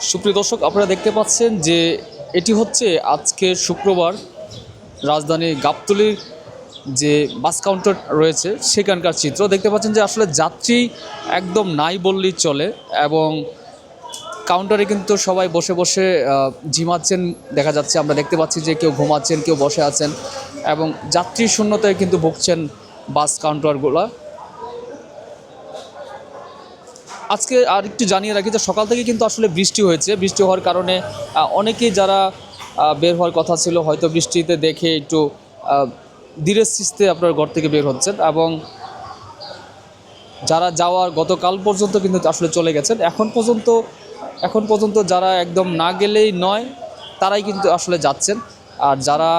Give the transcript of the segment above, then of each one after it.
সুপ্রিয় দর্শক, আপনারা দেখতে পাচ্ছেন যে এটি হচ্ছে আজকে শুক্রবার রাজধানী গাবতলীর যে বাস কাউন্টার রয়েছে সেখানকার চিত্র। দেখতে পাচ্ছেন যে আসলে যাত্রী একদম নাই বললেই চলে, এবং কাউন্টারে কিন্তু সবাই বসে বসে ঝিমাচ্ছেন দেখা যাচ্ছে। আমরা দেখতে পাচ্ছি যে কেউ ঘুমাচ্ছেন, কেউ বসে আছেন, এবং যাত্রী শূন্যতায় কিন্তু ভুগছেন বাস কাউন্টারগুলো। আজকে আর একটু জানিয়ে রাখি যে সকাল থেকে কিন্তু আসলে বৃষ্টি হয়েছে। বৃষ্টি হওয়ার কারণে অনেকেই যারা বের হওয়ার কথা ছিল হয়তো বৃষ্টিতে দেখে একটু ধীরে সুস্থে আপনার ঘর থেকে বের হচ্ছেন, এবং যারা যাওয়ার গতকাল পর্যন্ত কিন্তু আসলে চলে গেছেন। এখন পর্যন্ত যারা একদম না গেলেই নয় তারাই কিন্তু আসলে যাচ্ছেন। আর যারা,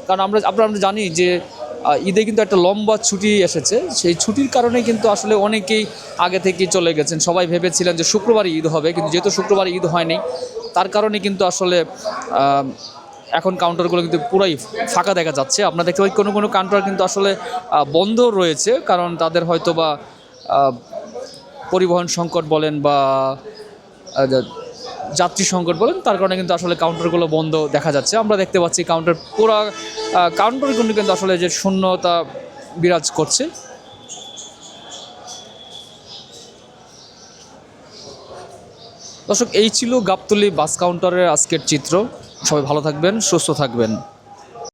কারণ আমরা জানি যে ঈদে কিন্তু একটা লম্বা ছুটি এসেছে, সেই ছুটির কারণে কিন্তু আসলে অনেকেই আগে থেকেই চলে গেছেন। সবাই ভেবেছিলেন যে শুক্রবারই ঈদ হবে, কিন্তু যেহেতু শুক্রবার ঈদ হয়নি তার কারণে কিন্তু আসলে এখন কাউন্টারগুলো কিন্তু পুরাই ফাঁকা দেখা যাচ্ছে। আপনারা দেখতে পাই কোনো কাউন্টার কিন্তু আসলে বন্ধ রয়েছে, কারণ তাদের হয়তো বা পরিবহন সংকট বলেন বা যাত্রী সংকট বলেন, তার কারণে কিন্তু আসলে কাউন্টারগুলো বন্ধ দেখা যাচ্ছে। আমরা দেখতে পাচ্ছি কাউন্টারগুলো কিন্তু আসলে যে শূন্যতা বিরাজ করছে। দর্শক, এই ছিল গাবতলী বাস কাউন্টারের আজকের চিত্র। সবাই ভালো থাকবেন, সুস্থ থাকবেন।